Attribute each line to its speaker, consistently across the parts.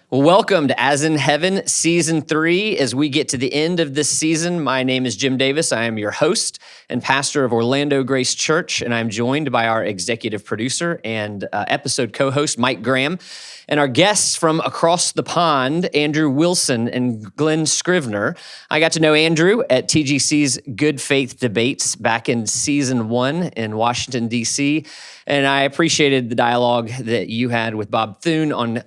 Speaker 1: Well, welcome to As in Heaven, Season 3. As we get to the end of this season, my name is Jim Davis. I am your host and pastor of Orlando Grace Church, and I'm joined by our executive producer and episode co-host, Mike Graham, and our guests from across the pond, Andrew Wilson and Glen Scrivener. I got to know Andrew at TGC's Good Faith Debates back in Season 1 in Washington, D.C., and I appreciated the dialogue that you had with Bob Thune on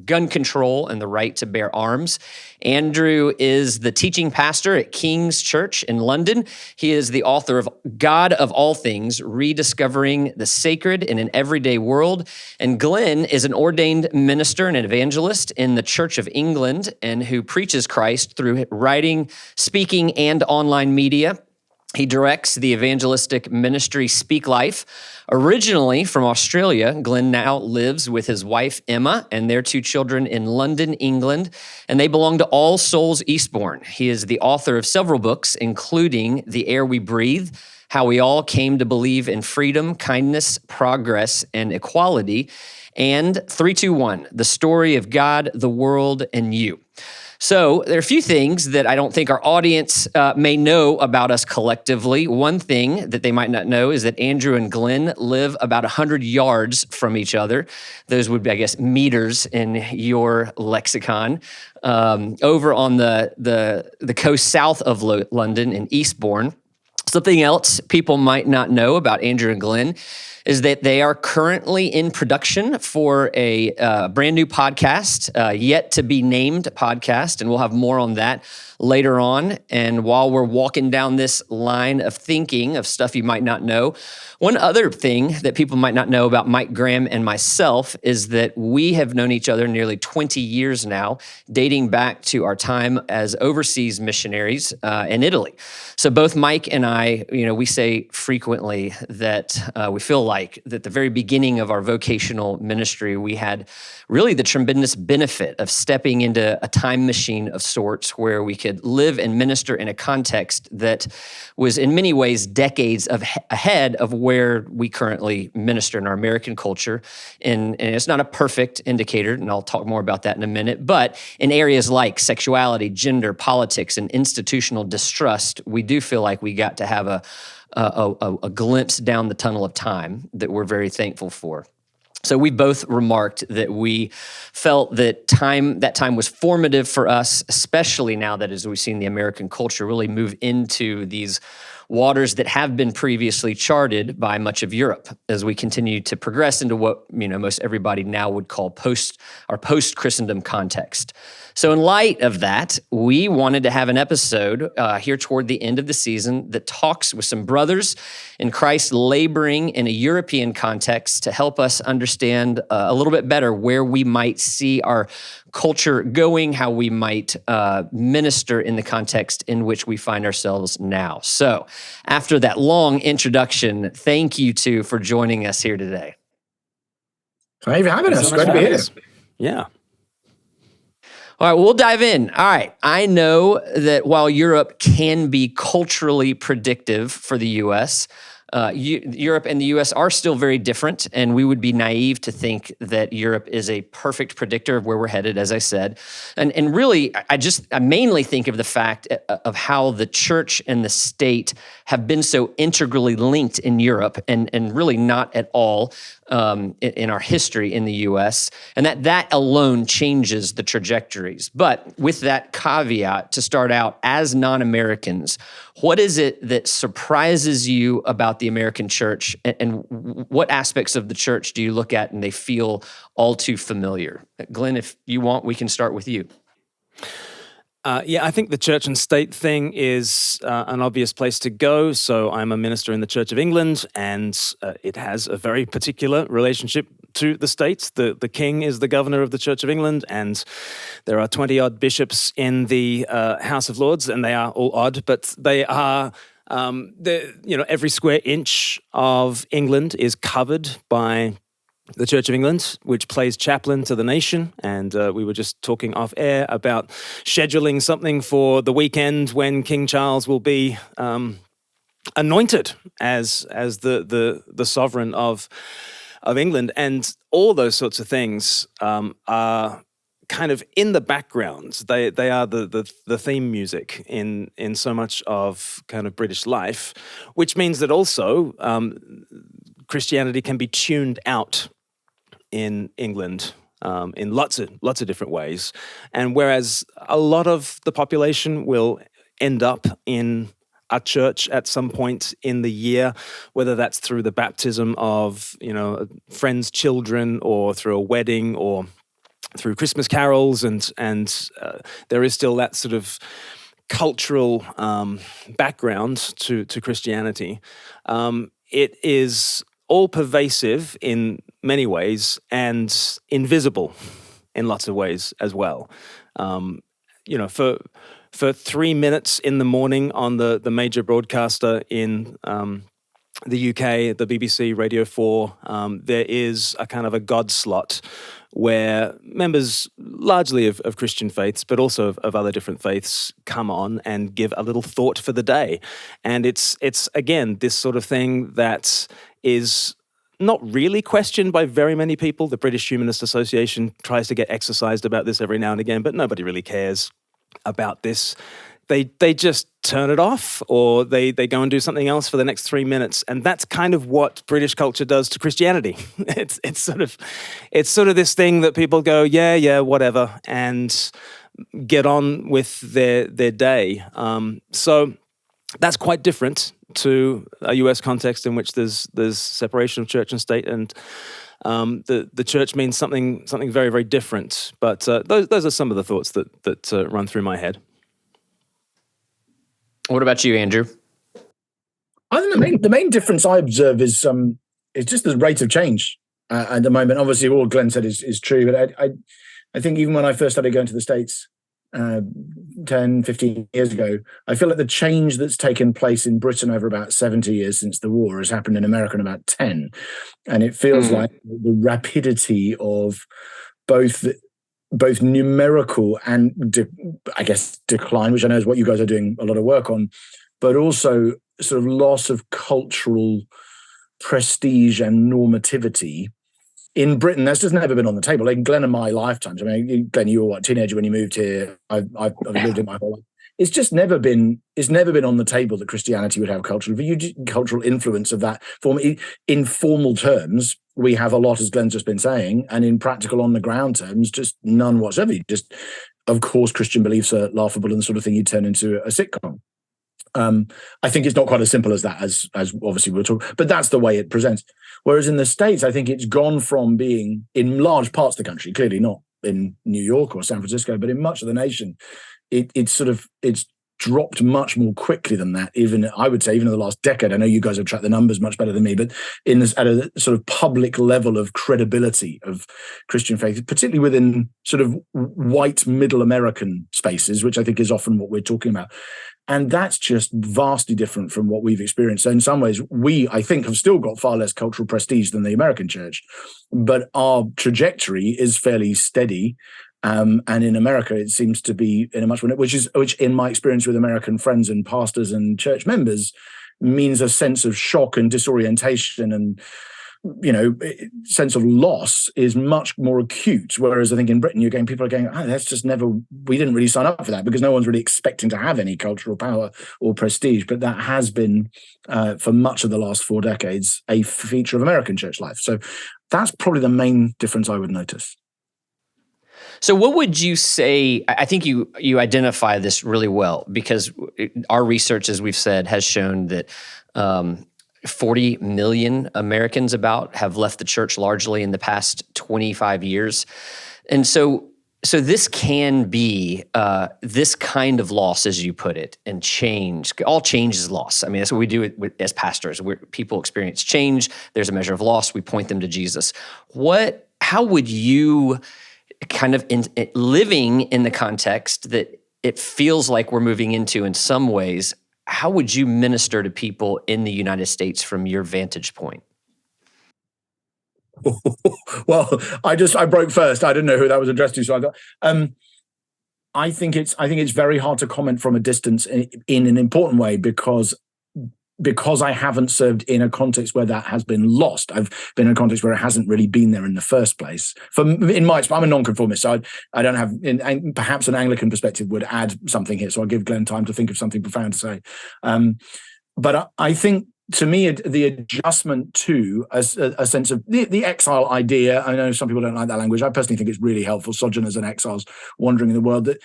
Speaker 1: gun control and the right to bear arms. Andrew is the teaching pastor at King's Church in London. He is the author of God of All Things, Rediscovering the Sacred in an Everyday World. And Glen is an ordained minister and an evangelist in the Church of England and who preaches Christ through writing, speaking, and online media. He directs the evangelistic ministry Speak Life. Originally from Australia, Glen now lives with his wife, Emma, and their 2 children in London, England, and they belong to All Souls Eastbourne. He is the author of several books, including The Air We Breathe, How We All Came to Believe in Freedom, Kindness, Progress, and Equality, and 321, The Story of God, the World, and You. So there are a few things that I don't think our audience may know about us collectively. One thing that they might not know is that Andrew and Glen live about 100 yards from each other. Those would be, I guess, meters in your lexicon. Over on the coast south of London in Eastbourne. Something else people might not know about Andrew and Glen is that they are currently in production for a brand new podcast, yet to be named podcast, and we'll have more on that later on. And while we're walking down this line of thinking of stuff you might not know, one other thing that people might not know about Mike Graham and myself is that we have known each other nearly 20 years now, dating back to our time as overseas missionaries in Italy. So both Mike and I, we say frequently that we feel like that the very beginning of our vocational ministry, we had really the tremendous benefit of stepping into a time machine of sorts where we could live and minister in a context that was in many ways decades ahead of where we currently minister in our American culture. And it's not a perfect indicator, and I'll talk more about that in a minute, but in areas like sexuality, gender, politics, and institutional distrust, we do feel like we got to have a glimpse down the tunnel of time that we're very thankful for. So we both remarked that we felt that time was formative for us, especially now that as we've seen the American culture really move into these waters that have been previously charted by much of Europe as we continue to progress into what most everybody now would call post-Christendom context. So in light of that, we wanted to have an episode here toward the end of the season that talks with some brothers in Christ laboring in a European context to help us understand a little bit better where we might see our culture going, how we might minister in the context in which we find ourselves now. So after that long introduction, thank you two for joining us here today.
Speaker 2: Thanks for having us. Great to be here.
Speaker 3: Yeah.
Speaker 1: All right, we'll dive in. All right, I know that while Europe can be culturally predictive for the U.S., Europe and the U.S. are still very different, and we would be naive to think that Europe is a perfect predictor of where we're headed, as I said. And really, I mainly think of the fact of how the church and the state have been so integrally linked in Europe, and really not at all in our history in the U.S., and that alone changes the trajectories. But with that caveat, to start out, as non-Americans, what is it that surprises you about the American church, and what aspects of the church do you look at and they feel all too familiar? Glen, if you want, we can start with you.
Speaker 3: I think the church and state thing is an obvious place to go. So I'm a minister in the Church of England, and it has a very particular relationship to the states. The king is the governor of the Church of England, and there are 20-odd bishops in the House of Lords, and they are all odd, but they are, every square inch of England is covered by the Church of England, which plays chaplain to the nation. And we were just talking off air about scheduling something for the weekend when King Charles will be anointed as the sovereign of England. And all those sorts of things are kind of in the background. They are the theme music in so much of kind of British life, which means that also Christianity can be tuned out in England in lots of different ways. And whereas a lot of the population will end up in a church at some point in the year, whether that's through the baptism of, friends' children, or through a wedding, or through Christmas carols, and there is still that sort of cultural background to Christianity. It is all pervasive in many ways and invisible in lots of ways as well. For 3 minutes in the morning on the major broadcaster in the UK, the BBC, Radio 4, there is a kind of a God slot where members largely of Christian faiths, but also of other different faiths, come on and give a little thought for the day. And it's again, this sort of thing that is not really questioned by very many people. The British Humanist Association tries to get exercised about this every now and again, but nobody really cares about this. They just turn it off, or they go and do something else for the next 3 minutes, and that's kind of what British culture does to Christianity. It's sort of this thing that people go, yeah, whatever, and get on with their day. So that's quite different to a US context in which there's separation of church and state, and the church means something very, very different. But those are some of the thoughts that run through my head.
Speaker 1: What about you, Andrew?
Speaker 2: I think the main difference I observe is just the rate of change at the moment. Obviously, all Glen said is true, but I think even when I first started going to the States 10, 15 years ago, I feel like the change that's taken place in Britain over about 70 years since the war has happened in America in about 10. And it feels like the rapidity of both numerical and decline, which I know is what you guys are doing a lot of work on, but also sort of loss of cultural prestige and normativity in Britain. That's just never been on the table. Like Glen and my lifetimes. I mean, Glen, you were teenager when you moved here. I've lived it my whole life. It's just never been on the table that Christianity would have cultural influence of that form. In formal terms, we have a lot, as Glen's just been saying, and in practical on the ground terms, just none whatsoever. Just, of course, Christian beliefs are laughable and the sort of thing you turn into a sitcom. I think it's not quite as simple as that, as obviously we'll talk, but that's the way it presents. Whereas in the States, I think it's gone from being, in large parts of the country, clearly not in New York or San Francisco, but in much of the nation, it's dropped much more quickly than that. Even, I would say, even in the last decade. I know you guys have tracked the numbers much better than me, but at a sort of public level of credibility of Christian faith, particularly within sort of white middle American spaces, which I think is often what we're talking about. And that's just vastly different from what we've experienced. So in some ways, we, I think, have still got far less cultural prestige than the American church, but our trajectory is fairly steady. And in America, it seems to be in a much more, which in my experience with American friends and pastors and church members, means a sense of shock and disorientation and, sense of loss is much more acute. Whereas I think in Britain, people are going, we didn't really sign up for that, because no one's really expecting to have any cultural power or prestige. But that has been, for much of the last 4 decades, a feature of American church life. So that's probably the main difference I would notice.
Speaker 1: So what would you say, I think you identify this really well, because our research, as we've said, has shown that 40 million Americans have left the church largely in the past 25 years. And so this can be this kind of loss, as you put it, and change. All change is loss. I mean, that's what we do as pastors. People experience change. There's a measure of loss. We point them to Jesus. How would you kind of living in the context that it feels like we're moving into in some ways, how would you minister to people in the United States from your vantage point?
Speaker 2: Well, I broke first. I didn't know who that was addressed to, so I think it's very hard to comment from a distance in an important way, because because I haven't served in a context where that has been lost. I've been in a context where it hasn't really been there in the first place. I'm a nonconformist, so I don't have, and perhaps an Anglican perspective would add something here. So I'll give Glen time to think of something profound to say. But I think, to me, the adjustment to a sense of the exile idea, I know some people don't like that language. I personally think it's really helpful, sojourners and exiles wandering in the world, that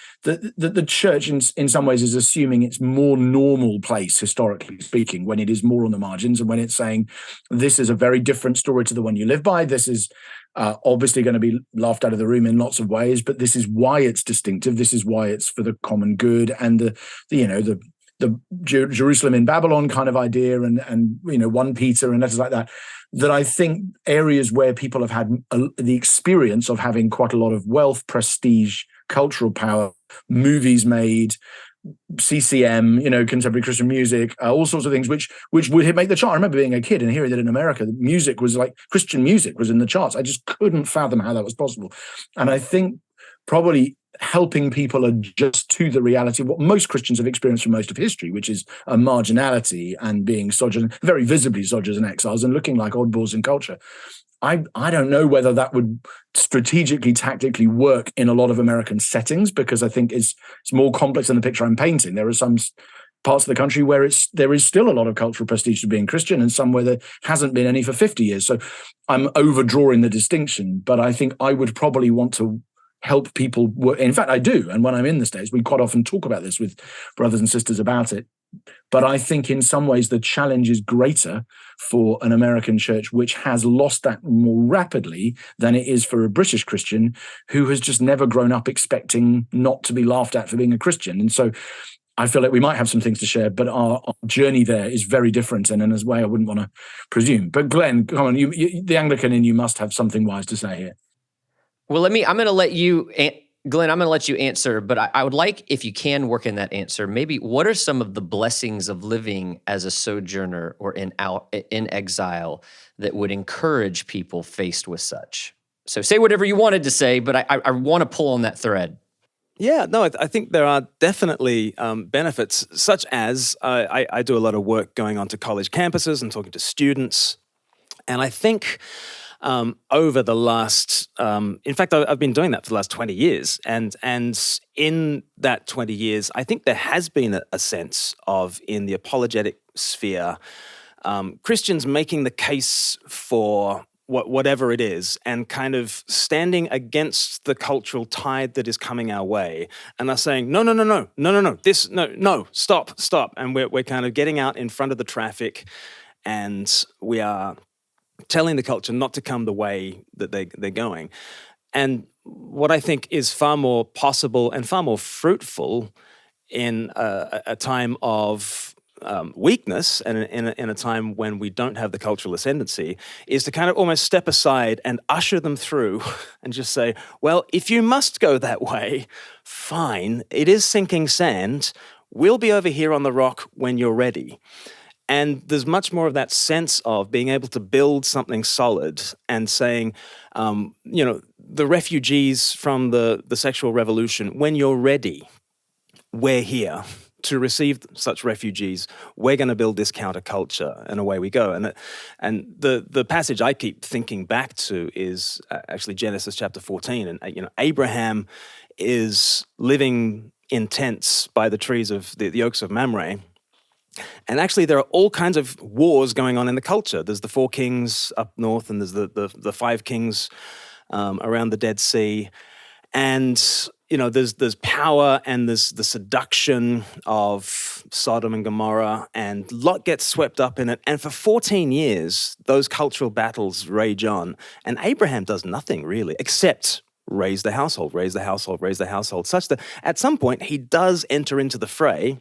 Speaker 2: the church in some ways is assuming its more normal place, historically speaking, when it is more on the margins, and when it's saying this is a very different story to the one you live by. This is obviously going to be laughed out of the room in lots of ways, but this is why it's distinctive. This is why it's for the common good, and the Jerusalem in Babylon kind of idea, and 1 Peter and letters like that, that I think areas where people have had the experience of having quite a lot of wealth, prestige, cultural power, movies made, CCM, contemporary Christian music, all sorts of things, which would make the chart. I remember being a kid and hearing that in America, the music was like Christian music was in the charts. I just couldn't fathom how that was possible. And I think probably helping people adjust to the reality of what most Christians have experienced for most of history, which is a marginality and being very visibly sojourners and exiles and looking like oddballs in culture. I don't know whether that would strategically, tactically work in a lot of American settings, because I think it's more complex than the picture I'm painting. There are some parts of the country where there is still a lot of cultural prestige to being Christian, and some where there hasn't been any for 50 years. So I'm overdrawing the distinction, but I think I would probably want to help people work. In fact, I do. And when I'm in the States, we quite often talk about this with brothers and sisters about it. But I think in some ways the challenge is greater for an American church which has lost that more rapidly than it is for a British Christian who has just never grown up expecting not to be laughed at for being a Christian. And so I feel like we might have some things to share, but our journey there is very different, and in a way I wouldn't want to presume. But Glen, come on, you, the Anglican in you must have something wise to say here.
Speaker 1: Well, I'm going to let you, Glen, I'm going to let you answer, but I would like, if you can work in that answer, maybe what are some of the blessings of living as a sojourner or in exile that would encourage people faced with such? So say whatever you wanted to say, but I want to pull on that thread.
Speaker 3: Yeah, no, I think there are definitely benefits, such as I do a lot of work going onto college campuses and talking to students, and I think over the last, in fact, I've been doing that for the last 20 years. And in that 20 years, I think there has been a sense of, in the apologetic sphere, Christians making the case for whatever it is, and kind of standing against the cultural tide that is coming our way, and are saying, no, stop. And we're kind of getting out in front of the traffic, and we are telling the culture not to come the way that they're going. And what I think is far more possible and far more fruitful in a time of weakness, and in a time when we don't have the cultural ascendancy, is to kind of almost step aside and usher them through and just say, well, if you must go that way, fine, it is sinking sand. We'll be over here on the rock when you're ready. And there's much more of that sense of being able to build something solid and saying, the refugees from the sexual revolution, when you're ready, we're here to receive such refugees. We're going to build this counterculture, and away we go. And the passage I keep thinking back to is actually Genesis chapter 14. And Abraham is living in tents by the trees of the oaks of Mamre. And actually, there are all kinds of wars going on in the culture. There's the 4 kings up north, and there's the 5 kings around the Dead Sea. And, there's power, and there's the seduction of Sodom and Gomorrah, and Lot gets swept up in it. And for 14 years, those cultural battles rage on. And Abraham does nothing, really, except raise the household, such that at some point he does enter into the fray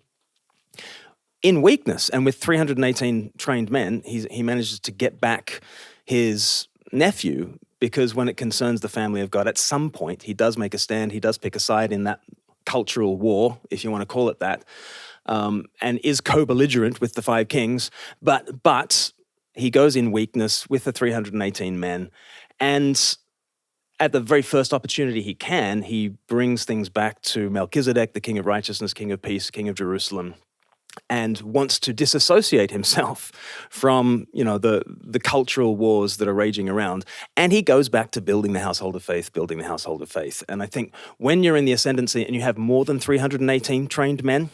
Speaker 3: in weakness, and with 318 trained men, he manages to get back his nephew, because when it concerns the family of God, at some point he does make a stand, he does pick a side in that cultural war, if you want to call it that, and is co-belligerent with the 5 kings, but he goes in weakness with the 318 men, and at the very first opportunity he brings things back to Melchizedek, the king of righteousness, king of peace, king of Jerusalem, and wants to disassociate himself from, the cultural wars that are raging around. And he goes back to building the household of faith. And I think when you're in the ascendancy and you have more than 318 trained men,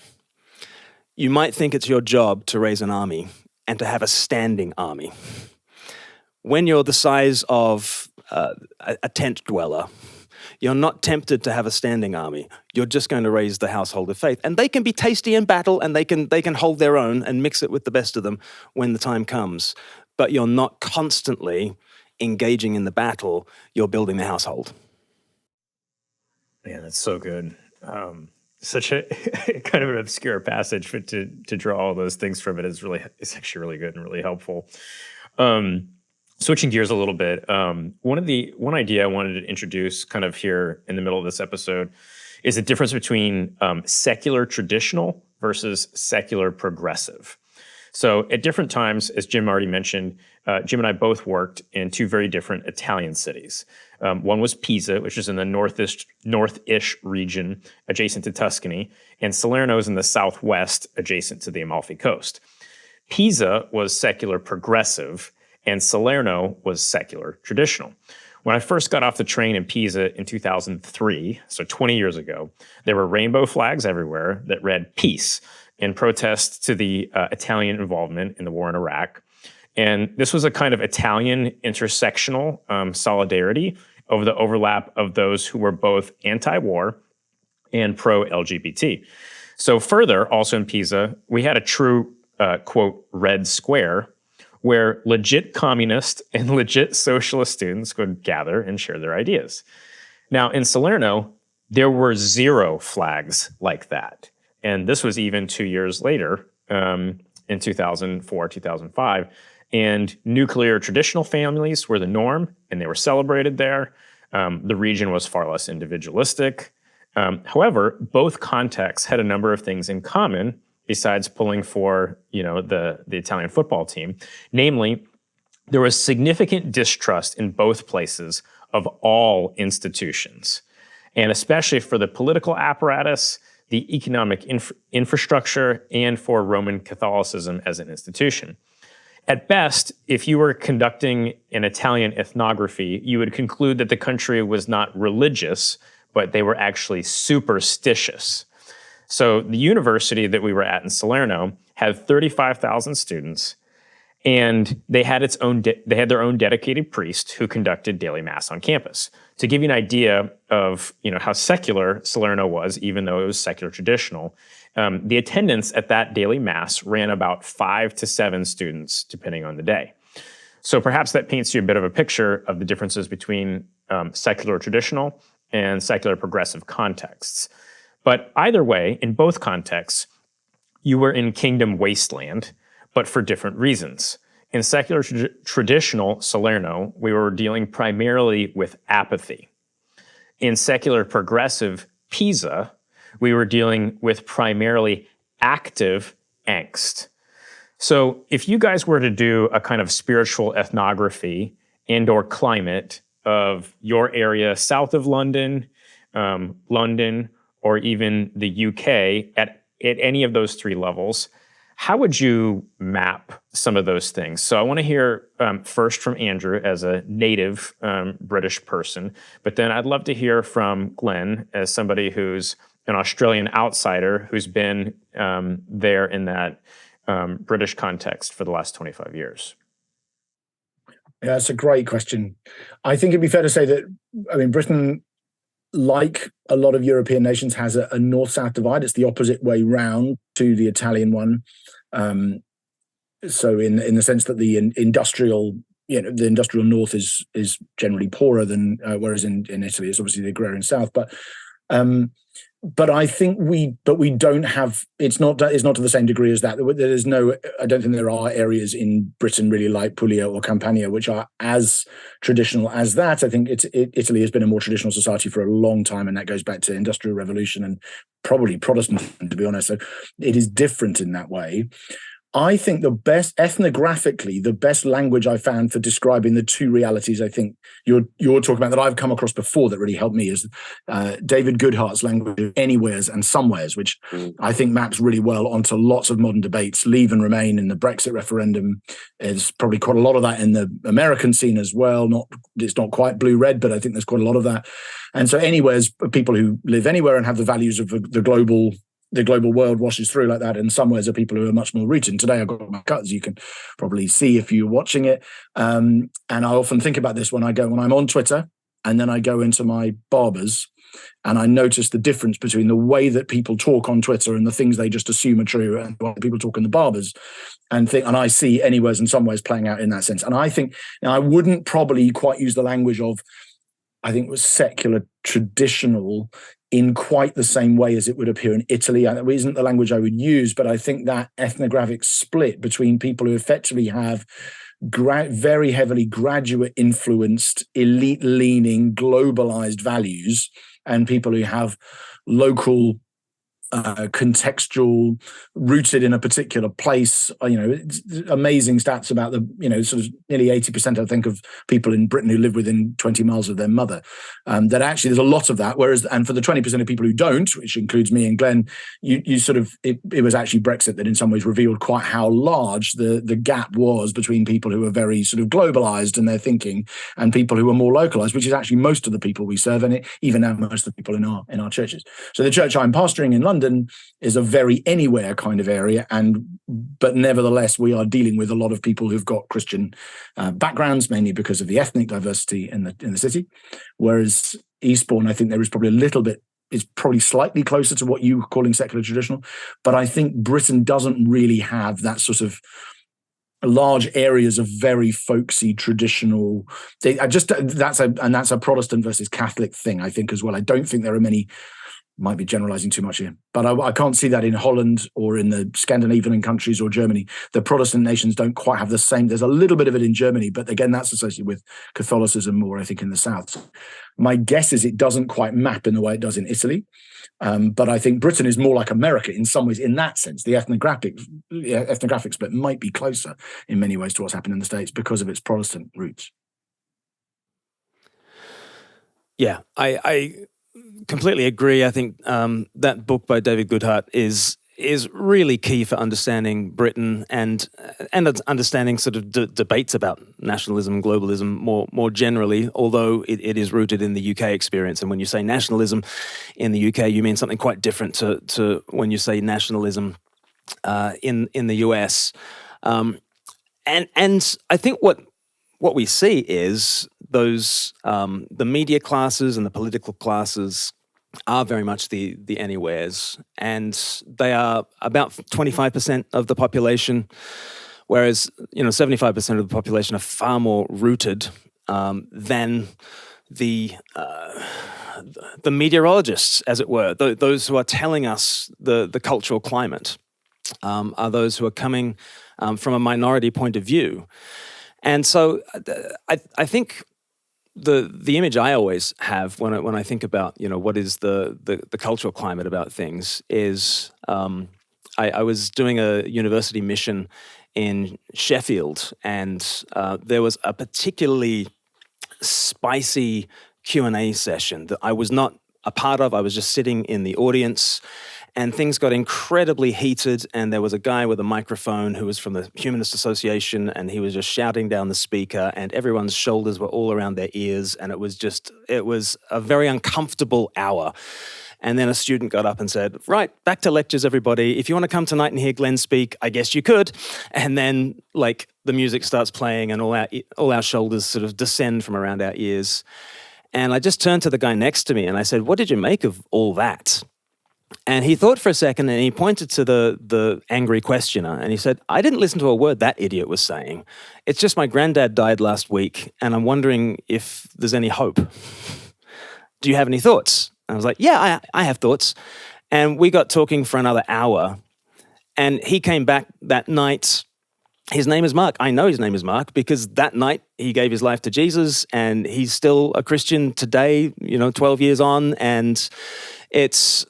Speaker 3: you might think it's your job to raise an army and to have a standing army. When you're the size of a tent dweller, you're not tempted to have a standing army. You're just going to raise the household of faith. And they can be tasty in battle, and they can hold their own and mix it with the best of them when the time comes. But you're not constantly engaging in the battle. You're building the household.
Speaker 4: Man, that's so good. Such a kind of an obscure passage, but to draw all those things from it is actually really good and really helpful. Switching gears a little bit, one idea I wanted to introduce kind of here in the middle of this episode is the difference between secular traditional versus secular progressive. So at different times, as Jim already mentioned, Jim and I both worked in two very different Italian cities. One was Pisa, which is in the north-ish region adjacent to Tuscany, and Salerno is in the southwest adjacent to the Amalfi Coast. Pisa was secular progressive, and Salerno was secular traditional. When I first got off the train in Pisa in 2003, so 20 years ago, there were rainbow flags everywhere that read peace in protest to the Italian involvement in the war in Iraq. And this was a kind of Italian intersectional solidarity over the overlap of those who were both anti-war and pro-LGBT. So further, also in Pisa, we had a true, quote, red square where legit communist and legit socialist students would gather and share their ideas. Now, in Salerno, there were zero flags like that. And this was even 2 years later, in 2004, 2005. And nuclear traditional families were the norm, and they were celebrated there. The region was far less individualistic. However, both contexts had a number of things in common besides pulling for, the Italian football team. Namely, there was significant distrust in both places of all institutions, and especially for the political apparatus, the economic infrastructure, and for Roman Catholicism as an institution. At best, if you were conducting an Italian ethnography, you would conclude that the country was not religious, but they were actually superstitious. So the university that we were at in Salerno had 35,000 students, and they had their own dedicated priest who conducted daily mass on campus. To give you an idea of how secular Salerno was, even though it was secular traditional, the attendance at that daily mass ran about 5 to 7 students, depending on the day. So perhaps that paints you a bit of a picture of the differences between secular traditional and secular progressive contexts. But either way, in both contexts, you were in kingdom wasteland, but for different reasons. In secular traditional Salerno, we were dealing primarily with apathy. In secular progressive Pisa, we were dealing with primarily active angst. So if you guys were to do a kind of spiritual ethnography and/or climate of your area south of London, London, or even the UK at any of those three levels, how would you map some of those things? So I want to hear first from Andrew as a native British person, but then I'd love to hear from Glen as somebody who's an Australian outsider who's been there in that British context for the last 25 years.
Speaker 2: Yeah, that's a great question. I think it'd be fair to say that, Britain, like a lot of European nations, has a North-South divide. It's the opposite way round to the Italian one. So in the sense that the industrial North is generally poorer than, whereas in Italy it's obviously the agrarian South. But I think we don't have, it's not to the same degree as that. There's no, I don't think there are areas in Britain really like Puglia or Campania, which are as traditional as that. I think Italy has been a more traditional society for a long time, and that goes back to Industrial Revolution and probably Protestantism, to be honest. So it is different in that way. I think ethnographically, the best language I found for describing the two realities I think you're talking about that I've come across before that really helped me is David Goodhart's language of anywheres and somewheres, which I think maps really well onto lots of modern debates. Leave and Remain in the Brexit referendum is probably quite a lot of that in the American scene as well. It's not quite blue-red, but I think there's quite a lot of that. And so anywheres, people who live anywhere and have the values of the global world washes through like that. And somewheres are people who are much more rooted. And today I've got my cut, as you can probably see if you're watching it. And I often think about this when I'm on Twitter, and then I go into my barbers, and I notice the difference between the way that people talk on Twitter and the things they just assume are true, and what people talk in the barbers, and I see anywheres and somewheres playing out in that sense. And I think I wouldn't probably quite use the language of, I think it was secular traditional in quite the same way as it would appear in Italy. And that isn't the language I would use, but I think that ethnographic split between people who effectively have very heavily graduate influenced, elite leaning, globalized values, and people who have local, contextual, rooted in a particular place. It's amazing stats about sort of nearly 80%, I think, of people in Britain who live within 20 miles of their mother. That actually there's a lot of that. And for the 20% of people who don't, which includes me and Glen, you sort of, it was actually Brexit that in some ways revealed quite how large the gap was between people who are very sort of globalized in their thinking and people who are more localized, which is actually most of the people we serve, and even now most of the people in our churches. So the church I'm pastoring in London is a very anywhere kind of area, but nevertheless we are dealing with a lot of people who've got Christian backgrounds, mainly because of the ethnic diversity in the city. Whereas Eastbourne, I think there is probably a little bit, is probably slightly closer to what you were calling secular traditional, but I think Britain doesn't really have that sort of large areas of very folksy traditional. That's a Protestant versus Catholic thing, I think, as well. I don't think there are many. Might be generalizing too much here, but I can't see that in Holland or in the Scandinavian countries or Germany. The Protestant nations don't quite have the same. There's a little bit of it in Germany, but again, that's associated with Catholicism more, I think, in the south. So my guess is it doesn't quite map in the way it does in Italy. But I think Britain is more like America in some ways, in that sense. The ethnographic split might be closer in many ways to what's happened in the States because of its Protestant roots.
Speaker 3: Yeah, I completely agree. I think that book by David Goodhart is really key for understanding Britain and understanding sort of debates about nationalism and globalism more generally, although it is rooted in the UK experience. And when you say nationalism in the UK, you mean something quite different to when you say nationalism in the US. And I think what we see is those the media classes and the political classes are very much the anywheres, and they are about 25% of the population, whereas 75% of the population are far more rooted than the meteorologists, as it were. Those who are telling us the cultural climate are those who are coming from a minority point of view. And so I think the image I always have when I think about what is the cultural climate about things is I was doing a university mission in Sheffield, and there was a particularly spicy Q&A session that I was not a part of. I was just sitting in the audience, and things got incredibly heated, and there was a guy with a microphone who was from the Humanist Association, and he was just shouting down the speaker, and everyone's shoulders were all around their ears, and it was a very uncomfortable hour. And then a student got up and said, right, back to lectures, everybody. If you want to come tonight and hear Glen speak, I guess you could. And then, the music starts playing, and all our shoulders sort of descend from around our ears. And I just turned to the guy next to me, and I said, what did you make of all that? And he thought for a second, and he pointed to the angry questioner, and he said, I didn't listen to a word that idiot was saying. It's just my granddad died last week, and I'm wondering if there's any hope. Do you have any thoughts? And I was like, yeah, I have thoughts. And we got talking for another hour, and he came back that night. His name is Mark. I know his name is Mark because that night he gave his life to Jesus, and he's still a Christian today, 12 years on, and it's...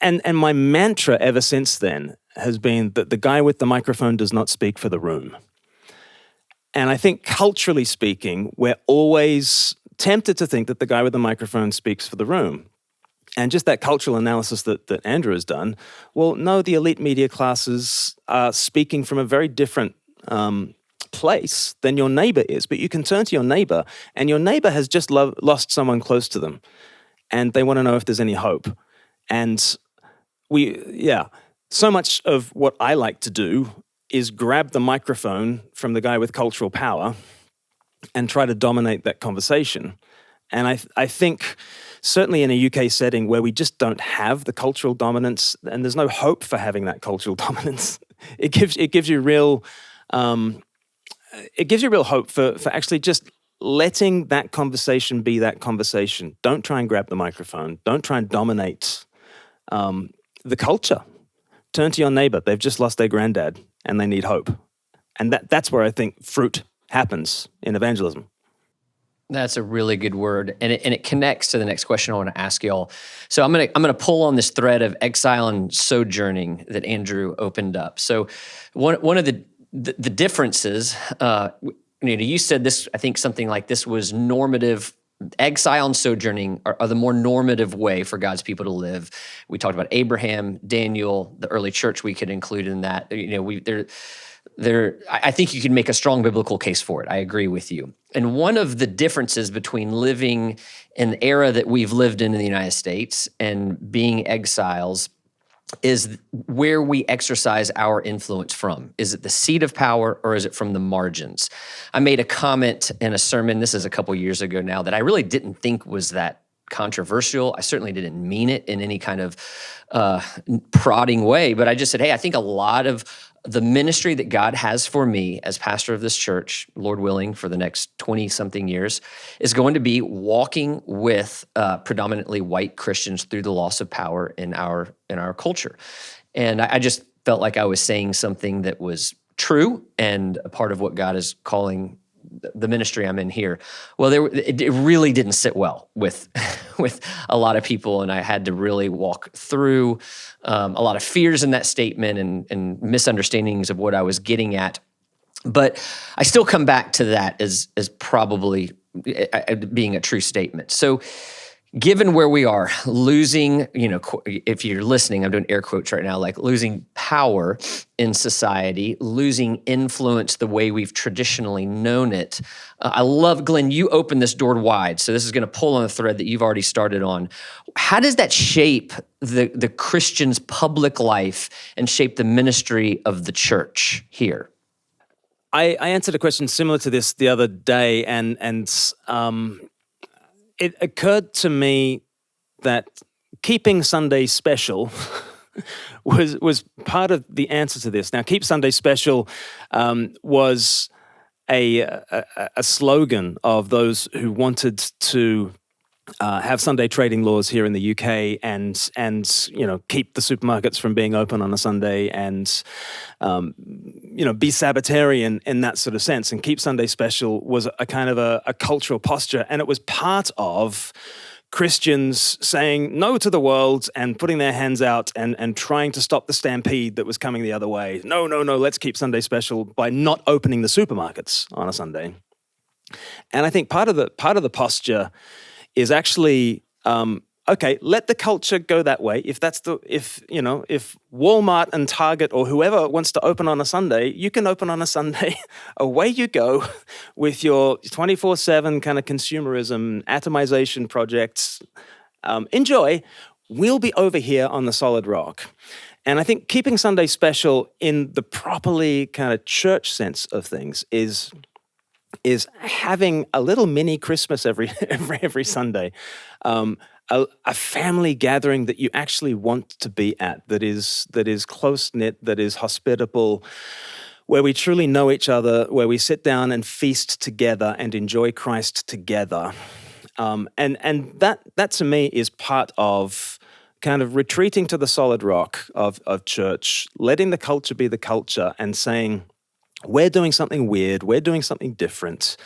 Speaker 3: And my mantra ever since then has been that the guy with the microphone does not speak for the room. And I think culturally speaking, we're always tempted to think that the guy with the microphone speaks for the room. And just that cultural analysis that Andrew has done, well, no, the elite media classes are speaking from a very different place than your neighbor is. But you can turn to your neighbor, and your neighbor has just lost someone close to them, and they want to know if there's any hope. And so much of what I like to do is grab the microphone from the guy with cultural power and try to dominate that conversation. And I think certainly in a UK setting where we just don't have the cultural dominance, and there's no hope for having that cultural dominance, it gives you real hope for actually just letting that conversation be that conversation. Don't try and grab the microphone. Don't try and dominate the culture. Turn to your neighbor. They've just lost their granddad and they need hope. And that's where I think fruit happens in evangelism.
Speaker 1: That's a really good word, and it connects to the next question I want to ask y'all. So I'm gonna pull on this thread of exile and sojourning that Andrew opened up. So one of the differences, you said this. I think something like this was normative. Exile and sojourning are the more normative way for God's people to live. We talked about Abraham, Daniel, the early church. We could include in that. I think you can make a strong biblical case for it. I agree with you. And one of the differences between living in the era that we've lived in the United States and being exiles is where we exercise our influence from. Is it the seat of power or is it from the margins? I made a comment in a sermon, this is a couple years ago now, that I really didn't think was that controversial. I certainly didn't mean it in any kind of prodding way, but I just said, hey, I think a lot of the ministry that God has for me as pastor of this church, Lord willing, for the next 20-something years, is going to be walking with predominantly white Christians through the loss of power in our culture. And I just felt like I was saying something that was true and a part of what God is calling the ministry I'm in here. Well, it really didn't sit well with a lot of people, and I had to really walk through a lot of fears in that statement and misunderstandings of what I was getting at. But I still come back to that as probably being a true statement. So given where we are, losing, if you're listening, I'm doing air quotes right now, like losing power in society, losing influence the way we've traditionally known it. I love, Glen, you opened this door wide, so this is going to pull on a thread that you've already started on. How does that shape the Christian's public life and shape the ministry of the church here?
Speaker 3: I answered a question similar to this the other day, and it occurred to me that keeping Sunday special was part of the answer to this. Now, Keep Sunday Special was a slogan of those who wanted to have Sunday trading laws here in the UK and keep the supermarkets from being open on a Sunday and be Sabbatarian in that sort of sense. And Keep Sunday Special was a kind of a cultural posture, and it was part of Christians saying no to the world and putting their hands out and trying to stop the stampede that was coming the other way. No, let's keep Sunday special by not opening the supermarkets on a Sunday. And I think part of the posture is actually okay, let the culture go that way. If Walmart and Target or whoever wants to open on a Sunday, you can open on a Sunday. Away you go with your 24/7 kind of consumerism, atomization projects. Enjoy. We'll be over here on the solid rock. And I think keeping Sunday special in the properly kind of church sense of things is having a little mini Christmas every Sunday. A family gathering that you actually want to be at, that is close-knit, that is hospitable, where we truly know each other, where we sit down and feast together and enjoy Christ together. And that to me is part of kind of retreating to the solid rock of church, letting the culture be the culture and saying, we're doing something weird, we're doing something different.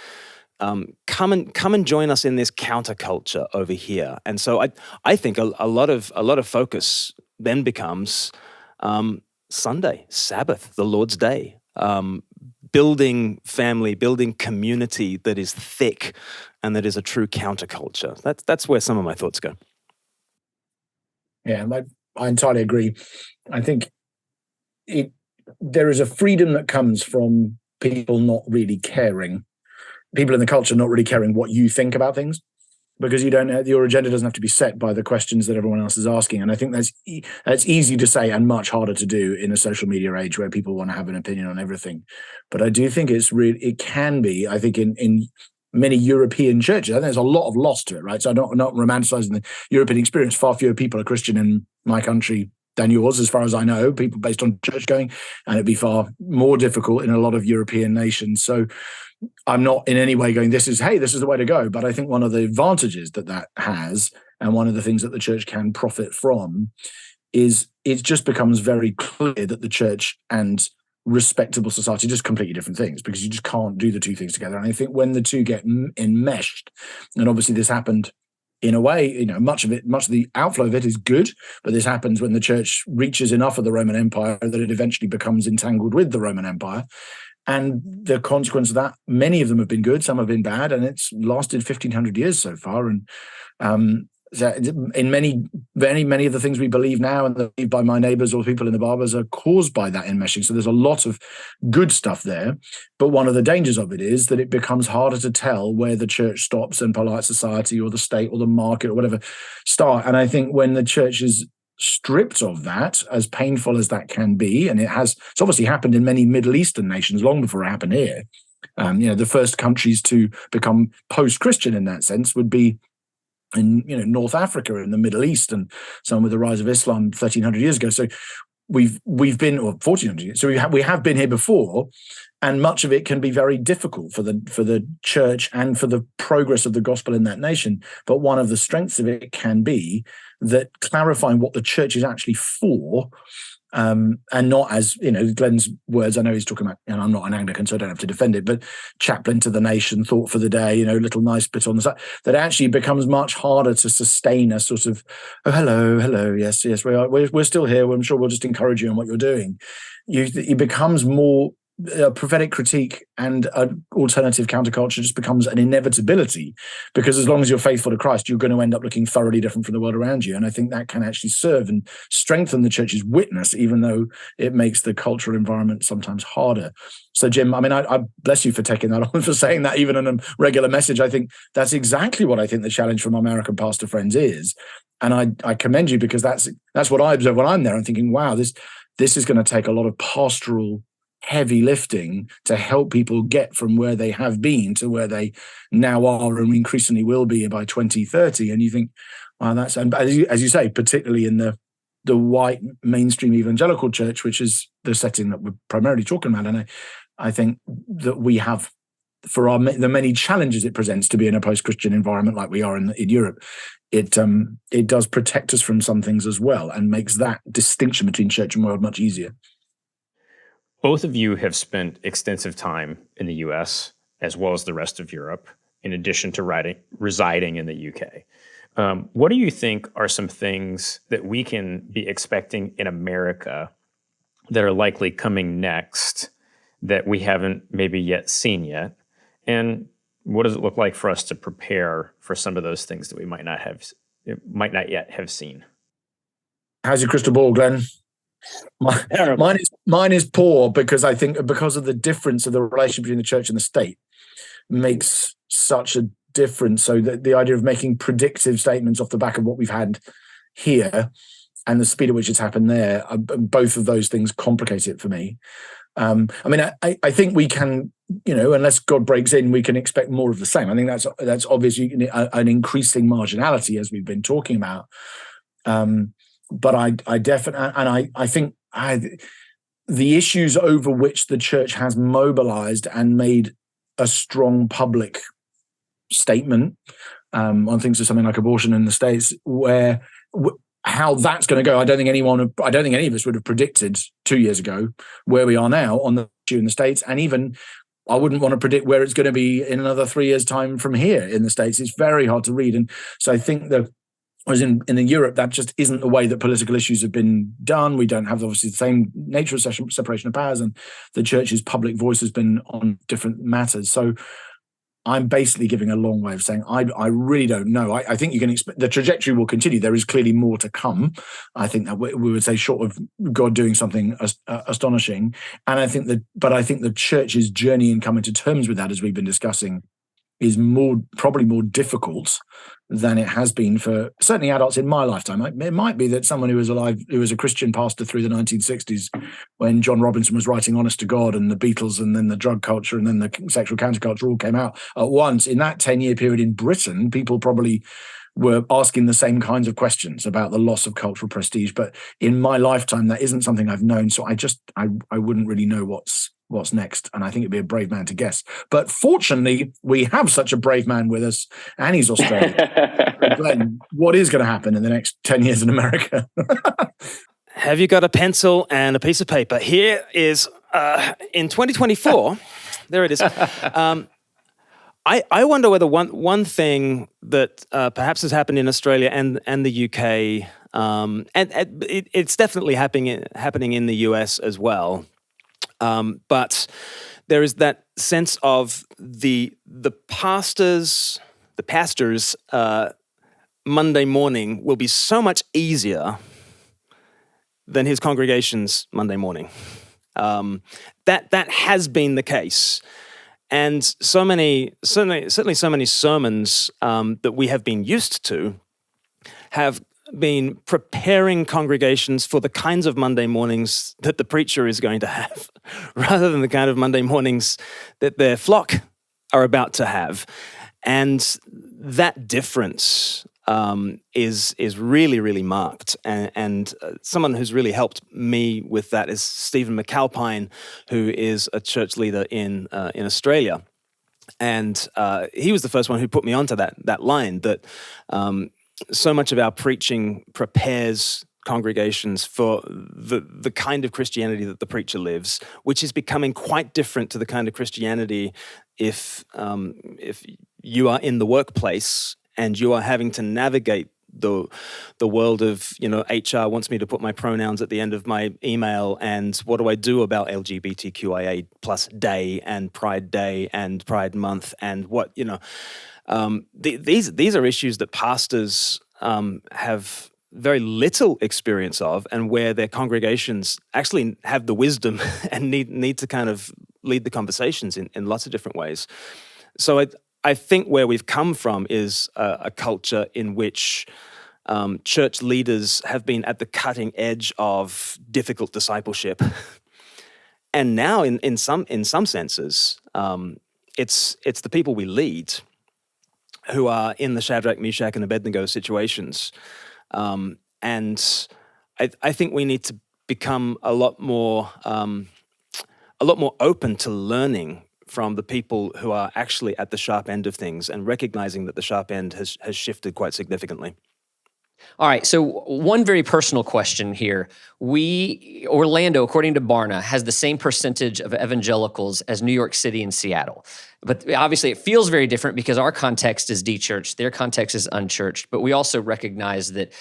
Speaker 3: Come and join us in this counterculture over here. And so I think a lot of focus then becomes Sunday, Sabbath, the Lord's Day, building family, building community that is thick and that is a true counterculture. That's where some of my thoughts go.
Speaker 2: Yeah, I entirely agree. I think there is a freedom that comes from people not really caring, people in the culture not really caring what you think about things, because your agenda doesn't have to be set by the questions that everyone else is asking. And I think that's easy to say and much harder to do in a social media age where people want to have an opinion on everything. But I do think it can be, I think in many European churches, I think there's a lot of loss to it, right? So I'm not romanticizing the European experience. Far fewer people are Christian in my country than yours, as far as I know, people based on church going, and it'd be far more difficult in a lot of European nations. So I'm not in any way going, this is the way to go. But I think one of the advantages that has, and one of the things that the church can profit from, is it just becomes very clear that the church and respectable society are just completely different things, because you just can't do the two things together. And I think when the two get enmeshed, and obviously this happened in a way, much of the outflow of it is good, but this happens when the church reaches enough of the Roman Empire that it eventually becomes entangled with the Roman Empire. And the consequence of that, many of them have been good, some have been bad, and it's lasted 1,500 years so far. And in many of the things we believe now and believed by my neighbors or people in the barbers are caused by that enmeshing. So there's a lot of good stuff there. But one of the dangers of it is that it becomes harder to tell where the church stops and polite society or the state or the market or whatever start. And I think when the church is stripped of that, as painful as that can be, and it's obviously happened in many Middle Eastern nations long before it happened here. The first countries to become post-Christian in that sense would be in North Africa and the Middle East, and some with the rise of Islam 1,300 years ago. So we've been, or 1,400 years. So we have been here before, and much of it can be very difficult for the church and for the progress of the gospel in that nation. But one of the strengths of it can be that clarifying what the church is actually for, and not as, Glen's words, I know he's talking about, and I'm not an Anglican, so I don't have to defend it, but chaplain to the nation, thought for the day, little nice bit on the side, that actually becomes much harder to sustain a sort of, oh, hello, yes, we're still here, I'm sure we'll just encourage you in what you're doing. It becomes more prophetic critique, and an alternative counterculture just becomes an inevitability, because as long as you're faithful to Christ, you're going to end up looking thoroughly different from the world around you. And I think that can actually serve and strengthen the church's witness, even though it makes the cultural environment sometimes harder. So, Jim, I bless you for taking that on, for saying that even in a regular message. I think that's exactly what I think the challenge from American pastor friends is. And I commend you, because that's what I observe when I'm there. I'm thinking, wow, this is going to take a lot of pastoral heavy lifting to help people get from where they have been to where they now are and increasingly will be by 2030. And you think, wow, and as you say, particularly in the white mainstream evangelical church, which is the setting that we're primarily talking about. And I think that we have, for the many challenges it presents to be in a post-Christian environment like we are in Europe, it does protect us from some things as well, and makes that distinction between church and world much easier.
Speaker 4: Both of you have spent extensive time in the U.S. as well as the rest of Europe, in addition to residing in the U.K. What do you think are some things that we can be expecting in America that are likely coming next that we haven't maybe yet seen yet? And what does it look like for us to prepare for some of those things that we might not yet have seen?
Speaker 2: How's your crystal ball, Glen? Mine is poor, because I think because of the difference of the relationship between the church and the state makes such a difference. So the idea of making predictive statements off the back of what we've had here and the speed at which it's happened there, both of those things complicate it for me. I think we can, unless God breaks in, we can expect more of the same. I think that's obviously an increasing marginality, as we've been talking about. But I definitely, and I think the issues over which the church has mobilized and made a strong public statement on things like something like abortion in the States, where how that's going to go, I don't think any of us would have predicted 2 years ago where we are now on the issue in the States, and even I wouldn't want to predict where it's going to be in another 3 years' time from here in the States. It's very hard to read, and so I think Whereas in Europe, that just isn't the way that political issues have been done. We don't have obviously the same nature of separation of powers, and the church's public voice has been on different matters. So I'm basically giving a long way of saying I really don't know. I think you can expect the trajectory will continue. There is clearly more to come. I think that we would say short of God doing something astonishing. And I think the church's journey in coming to terms with that, as we've been discussing, is probably more difficult than it has been for certainly adults in my lifetime. It might be that someone who was alive, who was a Christian pastor through the 1960s, when John Robinson was writing Honest to God and the Beatles and then the drug culture and then the sexual counterculture all came out at once. In that 10-year period in Britain, people probably were asking the same kinds of questions about the loss of cultural prestige. But in my lifetime, that isn't something I've known. So I wouldn't really know what's next. And I think it'd be a brave man to guess. But fortunately, we have such a brave man with us, and he's Australian. Glen, what is going to happen in the next 10 years in America?
Speaker 3: Have you got a pencil and a piece of paper? Here is, in 2024, there it is. I wonder whether one thing that perhaps has happened in Australia and the UK, and it's definitely happening in the US as well, but there is that sense of the pastor's Monday morning will be so much easier than his congregation's Monday morning. That has been the case. And certainly so many sermons that we have been used to have been preparing congregations for the kinds of Monday mornings that the preacher is going to have, rather than the kind of Monday mornings that their flock are about to have. And that difference is really, really marked. And someone who's really helped me with that is Stephen McAlpine, who is a church leader in Australia. And he was the first one who put me onto that line that so much of our preaching prepares congregations for the kind of Christianity that the preacher lives, which is becoming quite different to the kind of Christianity if you are in the workplace and you are having to navigate the world of, HR wants me to put my pronouns at the end of my email, and what do I do about LGBTQIA plus day and Pride Month, and what, these are issues that pastors have very little experience of, and where their congregations actually have the wisdom and need to kind of lead the conversations in lots of different ways. So I think where we've come from is a culture in which church leaders have been at the cutting edge of difficult discipleship, and now in some senses, it's the people we lead who are in the Shadrach, Meshach, and Abednego situations, and I think we need to become a lot more open to learning from the people who are actually at the sharp end of things, and recognizing that the sharp end has shifted quite significantly.
Speaker 1: All right, so one very personal question here. Orlando, according to Barna, has the same percentage of evangelicals as New York City and Seattle. But obviously it feels very different because our context is dechurched, their context is unchurched. But we also recognize that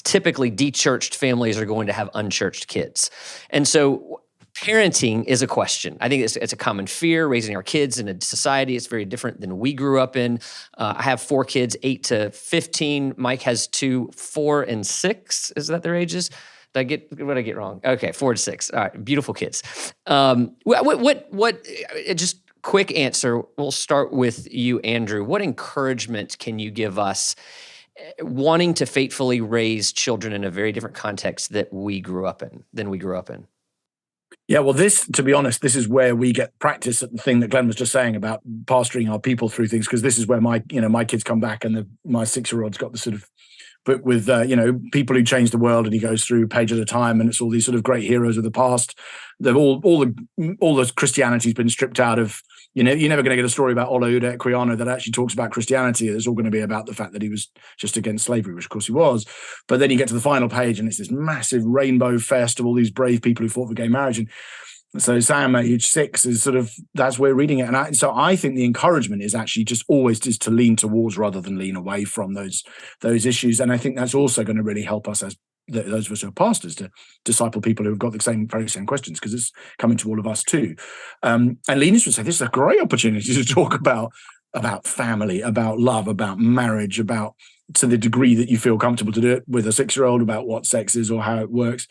Speaker 1: typically dechurched families are going to have unchurched kids. And so parenting is a question. I think it's a common fear, raising our kids in a society. It's very different than we grew up in. I have 4 kids, 8 to 15. Mike has 2, 4 and 6. Is that their ages? What did I get wrong? Okay, 4 to 6. All right, beautiful kids. Just quick answer. We'll start with you, Andrew. What encouragement can you give us wanting to faithfully raise children in a very different context than we grew up in?
Speaker 2: Yeah, well, to be honest, this is where we get practice at the thing that Glen was just saying about pastoring our people through things, because this is where my kids come back, and my 6-year-old's got the sort of book with, people who changed the world, and he goes through page at a time, and it's all these sort of great heroes of the past. They've all the Christianity's been stripped out of, you're never going to get a story about Olaudah Equiano that actually talks about Christianity. It's all going to be about the fact that he was just against slavery, which of course he was. But then you get to the final page, and it's this massive rainbow fest of all these brave people who fought for gay marriage. So Sam at age 6 is sort of, that's where we're reading it. And so I think the encouragement is actually just always just to lean towards rather than lean away from those issues. And I think that's also going to really help us as those of us who are pastors to disciple people who have got the very same questions, because it's coming to all of us too. And Linus would say this is a great opportunity to talk about family, about love, about marriage, about, to the degree that you feel comfortable to do it with a 6-year-old, about what sex is or how it works.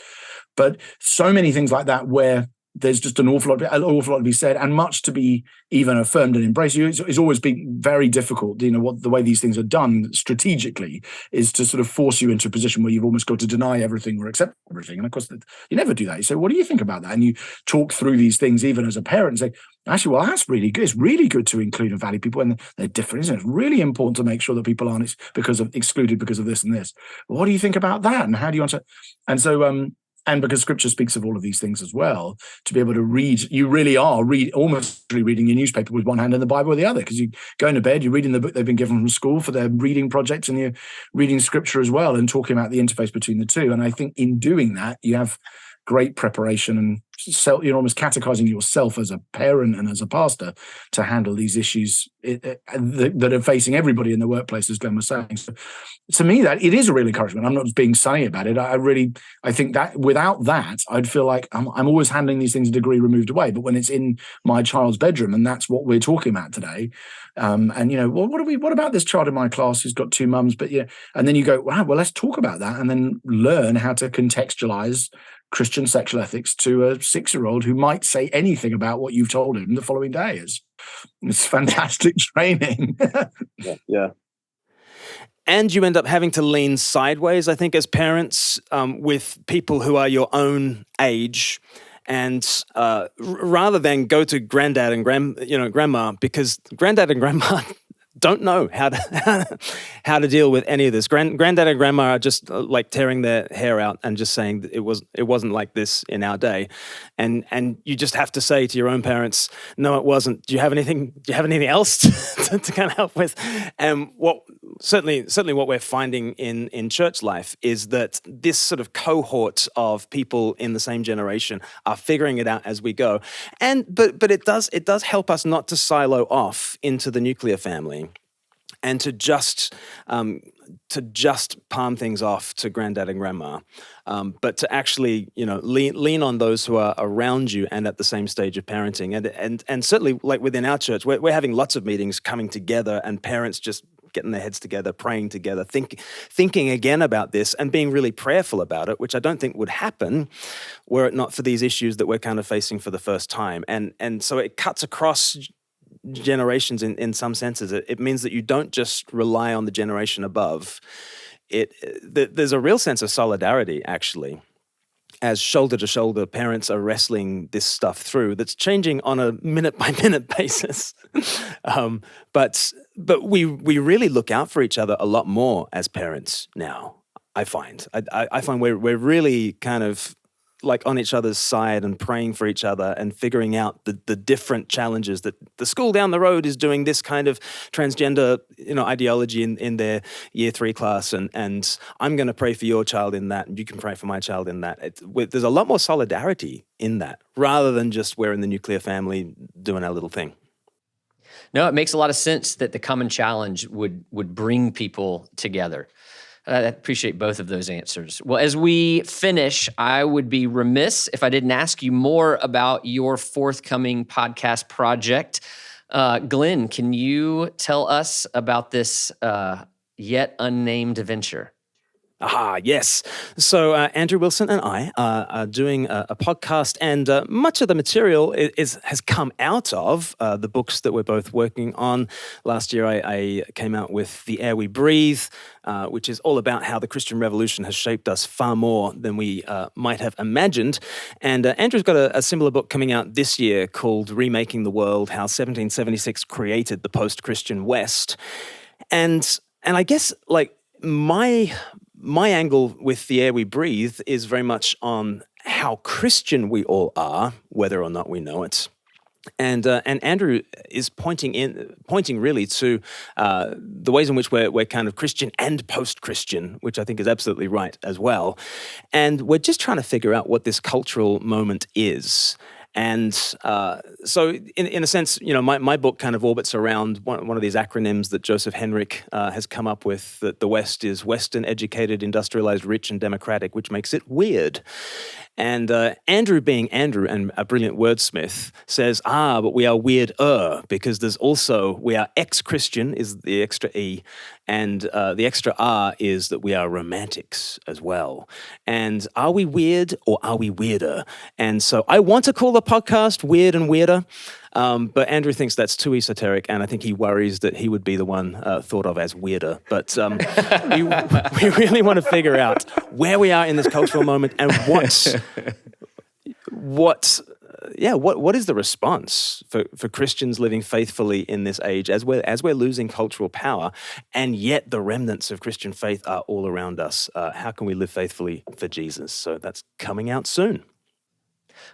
Speaker 2: But so many things like that where there's just an awful lot to be said, and much to be even affirmed and embraced. It's always been very difficult. What the way these things are done strategically is to sort of force you into a position where you've almost got to deny everything or accept everything. And of course, you never do that. You say, "What do you think about that?" And you talk through these things, even as a parent, and say, "Actually, well, that's really good. It's really good to include and value people, and they're different, isn't it? It's really important to make sure that people aren't excluded because of this and this. Well, what do you think about that? And how do you answer?" And so, and because Scripture speaks of all of these things as well, to be able to read, you really are almost reading your newspaper with one hand and the Bible with the other, because you go into bed, you're reading the book they've been given from school for their reading projects, and you're reading Scripture as well and talking about the interface between the two. And I think in doing that, you have great preparation, and you're almost catechizing yourself as a parent and as a pastor to handle these issues that are facing everybody in the workplace, as Glen was saying. So to me, that it is a real encouragement. I'm not just being sunny about it. I think that without that, I'd feel like I'm always handling these things a degree removed away. But when it's in my child's bedroom, and that's what we're talking about today, and well, what about this child in my class who's got 2 mums? But and then you go, wow, well, let's talk about that, and then learn how to contextualize Christian sexual ethics to a 6-year-old who might say anything about what you've told him the following day. It's fantastic training.
Speaker 3: Yeah. And you end up having to lean sideways, I think, as parents, with people who are your own age, and rather than go to granddad and grandma, because granddad and grandma don't know how to deal with any of this. Granddad and grandma are just like tearing their hair out and just saying that it wasn't like this in our day, and you just have to say to your own parents, no, it wasn't. Do you have anything else to kind of help with? And what certainly what we're finding in church life is that this sort of cohort of people in the same generation are figuring it out as we go, but it does help us not to silo off into the nuclear family, and to just palm things off to granddad and grandma, but to actually lean on those who are around you and at the same stage of parenting, and certainly like within our church, we're having lots of meetings coming together, and parents just getting their heads together, praying together, thinking again about this, and being really prayerful about it, which I don't think would happen were it not for these issues that we're kind of facing for the first time, and so it cuts across generations in some senses. It means that you don't just rely on the generation above. There's a real sense of solidarity, actually, as shoulder to shoulder parents are wrestling this stuff through, that's changing on a minute by minute basis. But we really look out for each other a lot more as parents now. I find we're really kind of like on each other's side and praying for each other and figuring out the different challenges that the school down the road is doing this kind of transgender ideology in their year 3 class, and I'm going to pray for your child in that, and you can pray for my child in that. There's a lot more solidarity in that, rather than just we're in the nuclear family doing our little thing.
Speaker 1: No, it makes a lot of sense that the common challenge would bring people together. I appreciate both of those answers. Well, as we finish, I would be remiss if I didn't ask you more about your forthcoming podcast project. Glen, can you tell us about this yet unnamed adventure?
Speaker 3: Yes. So Andrew Wilson and I are doing a podcast, and much of the material has come out of the books that we're both working on. Last year, I came out with The Air We Breathe, which is all about how the Christian Revolution has shaped us far more than we might have imagined. And Andrew's got a similar book coming out this year called Remaking the World, How 1776 Created the Post-Christian West. And I guess like my angle with The Air We Breathe is very much on how Christian we all are, whether or not we know it. And Andrew is pointing really to the ways in which we're kind of Christian and post-Christian, which I think is absolutely right as well. And we're just trying to figure out what this cultural moment is. And so in a sense, my book kind of orbits around one of these acronyms that Joseph Henrich has come up with, that the West is Western, educated, industrialized, rich, and democratic, which makes it weird. And Andrew, being Andrew and a brilliant wordsmith, says, but we are weird-er, because we are ex-Christian is the extra E, and the extra R is that we are romantics as well. And are we weird or are we weirder? And so I want to call the podcast Weird and Weirder, but Andrew thinks that's too esoteric, and I think he worries that he would be the one thought of as weirder. But we really want to figure out where we are in this cultural moment and what is the response for Christians living faithfully in this age as we're losing cultural power, and yet the remnants of Christian faith are all around us. How can we live faithfully for Jesus? So that's coming out soon.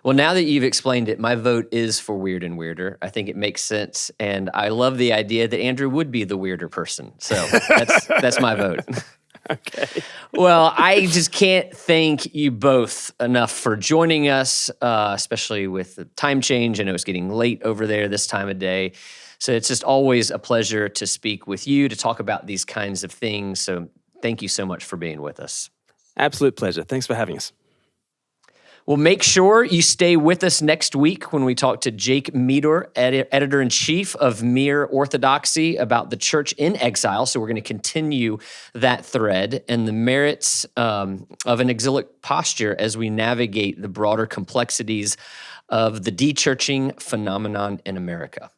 Speaker 1: Well, now that you've explained it, my vote is for Weird and Weirder. I think it makes sense, and I love the idea that Andrew would be the weirder person. So that's my vote.
Speaker 3: Okay.
Speaker 1: Well, I just can't thank you both enough for joining us, especially with the time change. I know it's getting late over there this time of day. So it's just always a pleasure to speak with you, to talk about these kinds of things. So thank you so much for being with us.
Speaker 3: Absolute pleasure. Thanks for having us.
Speaker 1: Well, make sure you stay with us next week when we talk to Jake Meador, editor-in-chief of Mere Orthodoxy, about the church in exile. So we're going to continue that thread and the merits of an exilic posture as we navigate the broader complexities of the dechurching phenomenon in America.